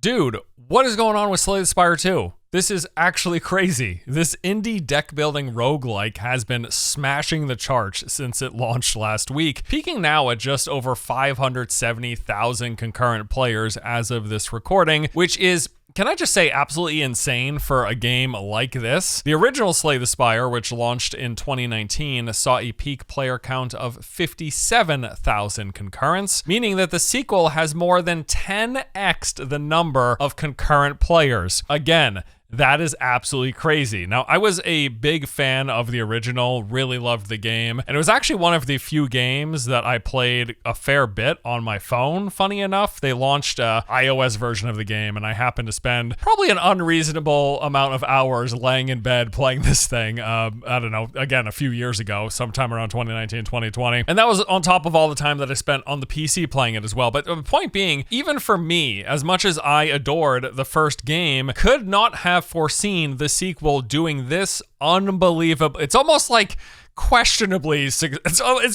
Dude, what is going on with Slay the Spire 2? This is actually crazy. This indie deck building roguelike has been smashing the charts since it launched last week, peaking now at just over 570,000 concurrent players as of this recording, which is, can I just say, absolutely insane for a game like this. The original Slay the Spire, which launched in 2019, saw a peak player count of 57,000 concurrents, meaning that the sequel has more than 10x'd the number of concurrent players. Again, that is absolutely crazy. Now, I was a big fan of the original, really loved the game, and it was actually one of the few games that I played a fair bit on my phone, funny enough. They launched an iOS version of the game, and I happened to spend probably an unreasonable amount of hours laying in bed playing this thing, I don't know, again, a few years ago, sometime around 2019, 2020. And that was on top of all the time that I spent on the PC playing it as well. But the point being, even for me, as much as I adored the first game, could not have foreseen the sequel doing this unbelievable. It's almost like questionably, it's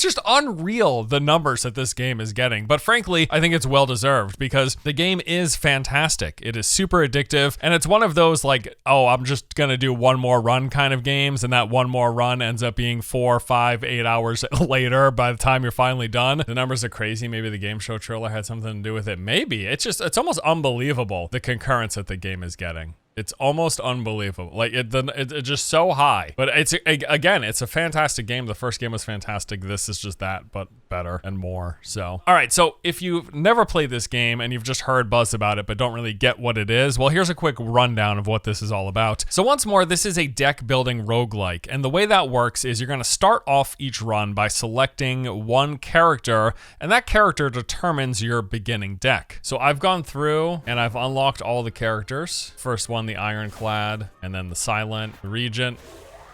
just unreal the numbers that this game is getting. But frankly, I think it's well deserved because the game is fantastic. It is super addictive, and it's one of those like, oh, I'm just gonna do one more run kind of games, and that one more run ends up being 4, 5, 8 hours later by the time you're finally done. The numbers are crazy. Maybe the game show trailer had something to do with it. Maybe. It's almost unbelievable the concurrence that the game is getting. It's almost unbelievable. Like it's just so high. But it's a fantastic game. The first game was fantastic. This is just that, but better and more. So, all right. So if you've never played this game and you've just heard buzz about it, but don't really get what it is, well, here's a quick rundown of what this is all about. So once more, this is a deck building roguelike. And the way that works is you're going to start off each run by selecting one character, and that character determines your beginning deck. So I've gone through and I've unlocked all the characters. First one, the Ironclad, and then the Silent, the Regent,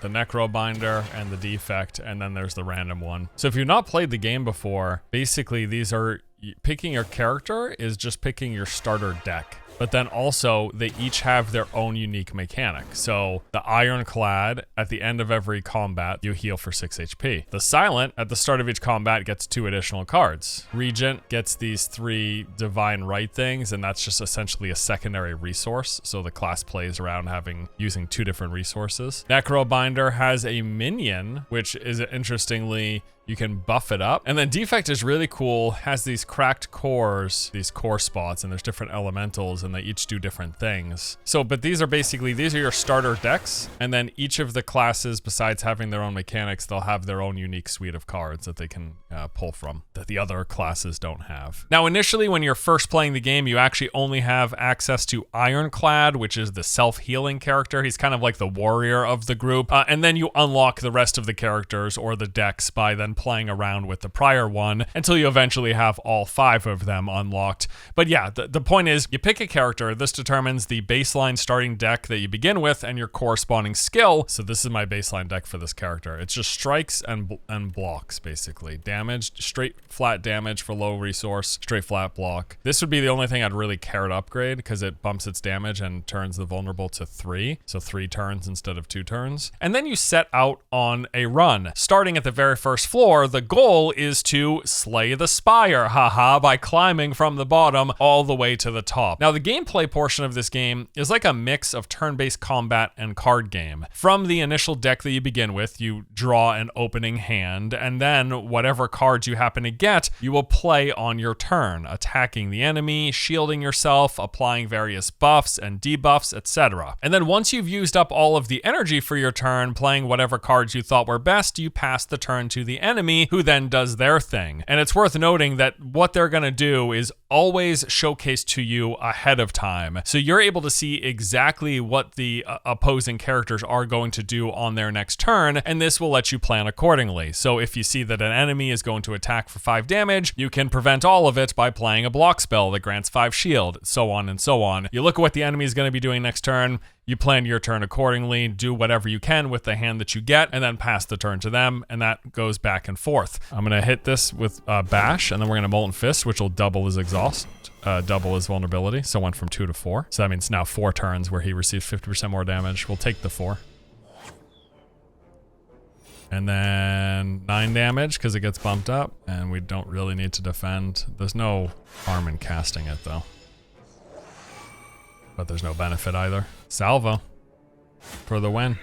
the Necrobinder, and the Defect, and then there's the random one. So if you've not played the game before, basically these are, picking your character is just picking your starter deck. But then also, they each have their own unique mechanic. So the Ironclad, at the end of every combat, you heal for 6 HP. The Silent, at the start of each combat, gets 2 additional cards. Regent gets these 3 Divine Right things, and that's just essentially a secondary resource. So the class plays around using 2 different resources. Necrobinder has a minion, which is interestingly, you can buff it up. And then Defect is really cool, has these cracked cores, these core spots, and there's different elementals, and they each do different things. So, but these are your starter decks, and then each of the classes, besides having their own mechanics, they'll have their own unique suite of cards that they can pull from that the other classes don't have. Now, initially, when you're first playing the game, you actually only have access to Ironclad, which is the self-healing character. He's kind of like the warrior of the group. And then you unlock the rest of the characters or the decks by then playing around with the prior one until you eventually have all 5 of them unlocked. But yeah, the point is you pick a character. This determines the baseline starting deck that you begin with and your corresponding skill. So this is my baseline deck for this character. It's just strikes and blocks, basically. Damage, straight flat damage for low resource, straight flat block. This would be the only thing I'd really care to upgrade because it bumps its damage and turns the vulnerable to 3. So 3 turns instead of 2 turns. And then you set out on a run. Starting at the very first floor, the goal is to slay the Spire, haha, by climbing from the bottom all the way to the top. Now, the gameplay portion of this game is like a mix of turn-based combat and card game. From the initial deck that you begin with, you draw an opening hand, and then whatever cards you happen to get, you will play on your turn, attacking the enemy, shielding yourself, applying various buffs and debuffs, etc. And then once you've used up all of the energy for your turn, playing whatever cards you thought were best, you pass the turn to the enemy, who then does their thing. And it's worth noting that what they're going to do is always showcased to you ahead of time. So you're able to see exactly what the opposing characters are going to do on their next turn, and this will let you plan accordingly. So if you see that an enemy is going to attack for 5 damage, you can prevent all of it by playing a block spell that grants 5 shield, so on and so on. You look at what the enemy is going to be doing next turn, you plan your turn accordingly, do whatever you can with the hand that you get, and then pass the turn to them, and that goes back and forth. I'm going to hit this with Bash, and then we're going to Molten Fist, which will double his exhaust, double his vulnerability, so went from 2 to 4. So that means now 4 turns where he receives 50% more damage. We'll take the 4. And then 9 damage because it gets bumped up, and we don't really need to defend. There's no harm in casting it, though. but there's no benefit either. Salvo for the win.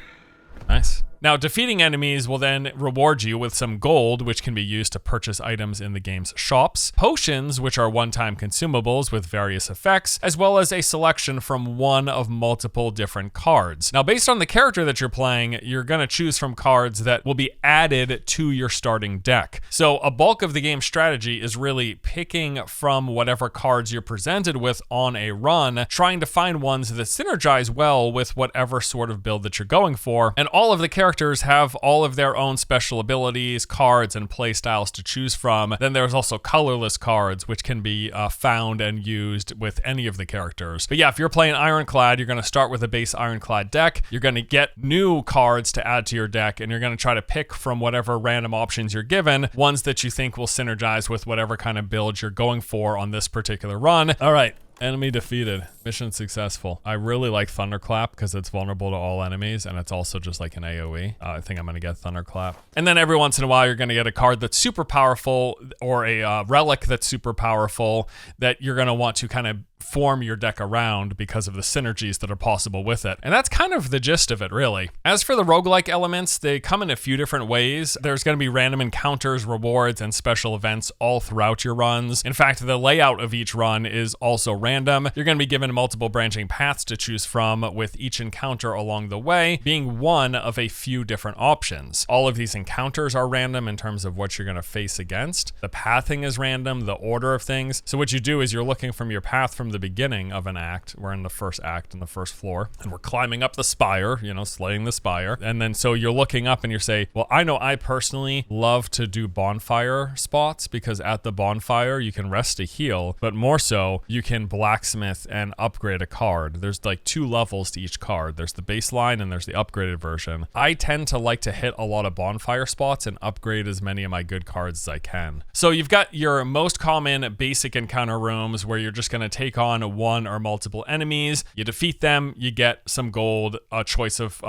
Nice. Now, defeating enemies will then reward you with some gold, which can be used to purchase items in the game's shops, potions, which are one-time consumables with various effects, as well as a selection from one of multiple different cards. Now, based on the character that you're playing, you're going to choose from cards that will be added to your starting deck. So a bulk of the game's strategy is really picking from whatever cards you're presented with on a run, trying to find ones that synergize well with whatever sort of build that you're going for, and all of the characters have all of their own special abilities, cards, and play styles to choose from. Then there's also colorless cards, which can be found and used with any of the characters. But yeah, if you're playing Ironclad, you're going to start with a base Ironclad deck. You're going to get new cards to add to your deck, and you're going to try to pick from whatever random options you're given, ones that you think will synergize with whatever kind of build you're going for on this particular run. All right. Enemy defeated. Mission successful. I really like Thunderclap because it's vulnerable to all enemies, and it's also just like an AoE. I think I'm going to get Thunderclap. And then every once in a while, you're going to get a card that's super powerful or a relic that's super powerful that you're going to want to kind of form your deck around because of the synergies that are possible with it. And that's kind of the gist of it, really. As for the roguelike elements, they come in a few different ways. There's going to be random encounters, rewards, and special events all throughout your runs. In fact, the layout of each run is also random. You're going to be given multiple branching paths to choose from, with each encounter along the way being one of a few different options. All of these encounters are random in terms of what you're going to face against. The pathing is random, the order of things. So what you do is you're looking from your path from the beginning of an act. We're in the first act in the first floor, and we're climbing up the spire, you know, slaying the spire. And then so you're looking up and you say, well, I know I personally love to do bonfire spots because at the bonfire you can rest to heal, but more so you can blacksmith and upgrade a card. There's like 2 levels to each card. There's the baseline and there's the upgraded version. I tend to like to hit a lot of bonfire spots and upgrade as many of my good cards as I can. So you've got your most common basic encounter rooms where you're just going to take on one or multiple enemies. You defeat them, you get some gold, a choice of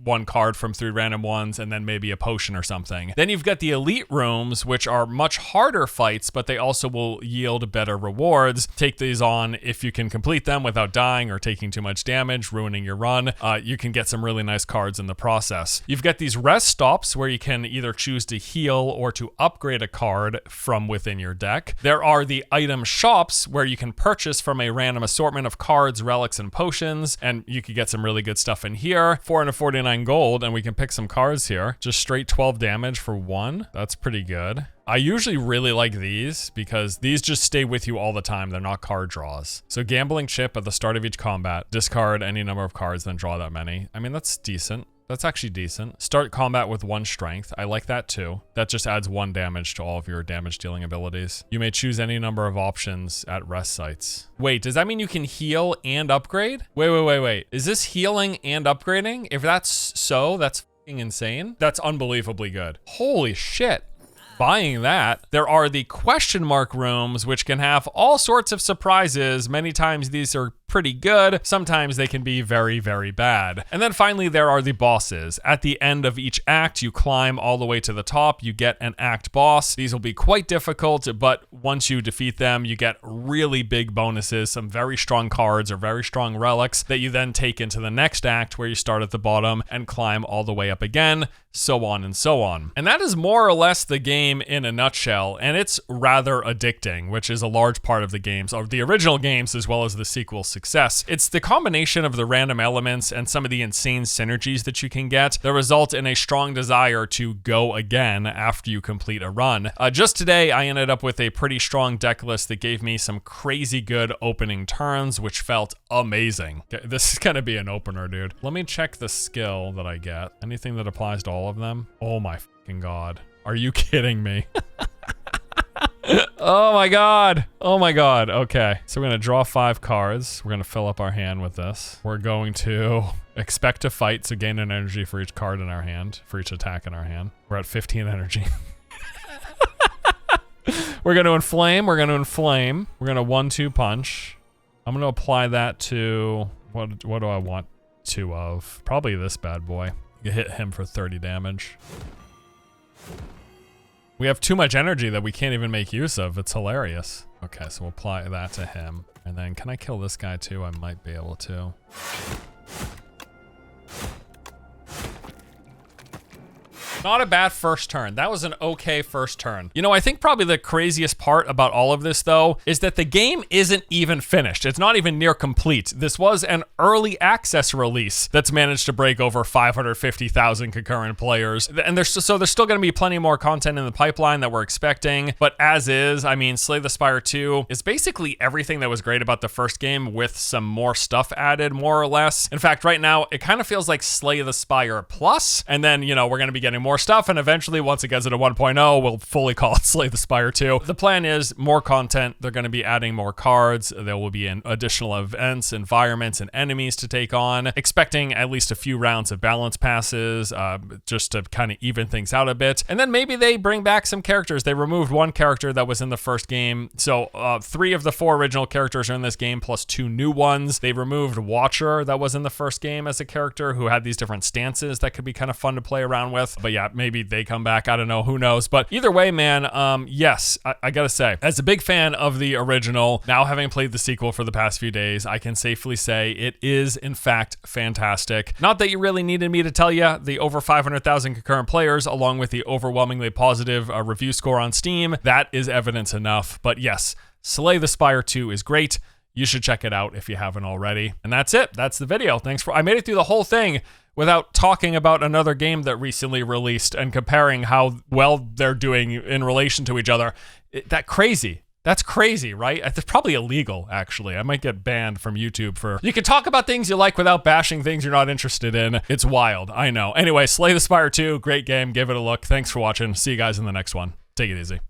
one card from 3 random ones, and then maybe a potion or something. Then you've got the elite rooms, which are much harder fights, but they also will yield better rewards. Take these on if you can complete them without dying or taking too much damage, ruining your run. You can get some really nice cards in the process. You've got these rest stops where you can either choose to heal or to upgrade a card from within your deck. There are the item shops where you can purchase from a random assortment of cards, relics, and potions, and you could get some really good stuff in here. 449 gold, and we can pick some cards here. Just straight 12 damage for 1. That's pretty good. I usually really like these because these just stay with you all the time. They're not card draws. So gambling chip at the start of each combat, discard any number of cards, then draw that many. I mean, that's decent. That's actually decent. Start combat with 1 strength. I like that too. That just adds 1 damage to all of your damage dealing abilities. You may choose any number of options at rest sites. Wait, does that mean you can heal and upgrade? Wait. Is this healing and upgrading? If that's so, that's fucking insane. That's unbelievably good. Holy shit. Buying that. There are the question mark rooms, which can have all sorts of surprises. Many times these are pretty good. Sometimes they can be very, very bad. And then finally, there are the bosses. At the end of each act, you climb all the way to the top. You get an act boss. These will be quite difficult, but once you defeat them, you get really big bonuses, some very strong cards or very strong relics that you then take into the next act where you start at the bottom and climb all the way up again, so on and so on. And that is more or less the game in a nutshell, and it's rather addicting, which is a large part of the games, or the original games as well as the sequel success. It's the combination of the random elements and some of the insane synergies that you can get that result in a strong desire to go again after you complete a run. Just today, I ended up with a pretty strong deck list that gave me some crazy good opening turns, which felt amazing. This is gonna be an opener, dude. Let me check the skill that I get. Anything that applies to all of them? Oh my fucking god. Are you kidding me? Oh my god. Oh my god. Okay. So we're going to draw 5 cards. We're going to fill up our hand with this. We're going to expect to fight, so gain an energy for each card in our hand, for each attack in our hand. We're at 15 energy. We're going to inflame. We're going to inflame. We're going to 1-2 punch. I'm going to apply that to... What do I want 2 of? Probably this bad boy. You hit him for 30 damage. We have too much energy that we can't even make use of. It's hilarious. Okay, so we'll apply that to him. And then can I kill this guy too? I might be able to. Not a bad first turn. That was an okay first turn. You know, I think probably the craziest part about all of this though, is that the game isn't even finished. It's not even near complete. This was an early access release that's managed to break over 550,000 concurrent players. And there's still gonna be plenty more content in the pipeline that we're expecting. But as is, I mean, Slay the Spire 2 is basically everything that was great about the first game with some more stuff added, more or less. In fact, right now, it kind of feels like Slay the Spire Plus. And then, you know, we're gonna be getting more stuff, and eventually once it gets into 1.0 we'll fully call it Slay the Spire 2. The plan is more content. They're going to be adding more cards. There will be additional events, environments, and enemies to take on. Expecting at least a few rounds of balance passes just to kind of even things out a bit. And then maybe they bring back some characters. They removed one character that was in the first game, so 3 of the 4 original characters are in this game plus 2 new ones. They removed Watcher that was in the first game as a character who had these different stances that could be kind of fun to play around with. But yeah, maybe they come back. I don't know. Who knows? But either way, man, yes, I gotta say, as a big fan of the original, now having played the sequel for the past few days, I can safely say it is, in fact, fantastic. Not that you really needed me to tell you, the over 500,000 concurrent players, along with the overwhelmingly positive review score on Steam, that is evidence enough. But yes, Slay the Spire 2 is great. You should check it out if you haven't already. And that's it. That's the video. I made it through the whole thing without talking about another game that recently released and comparing how well they're doing in relation to each other. That's crazy, right? It's probably illegal, actually. I might get banned from YouTube for... You can talk about things you like without bashing things you're not interested in. It's wild, I know. Anyway, Slay the Spire 2, great game. Give it a look. Thanks for watching. See you guys in the next one. Take it easy.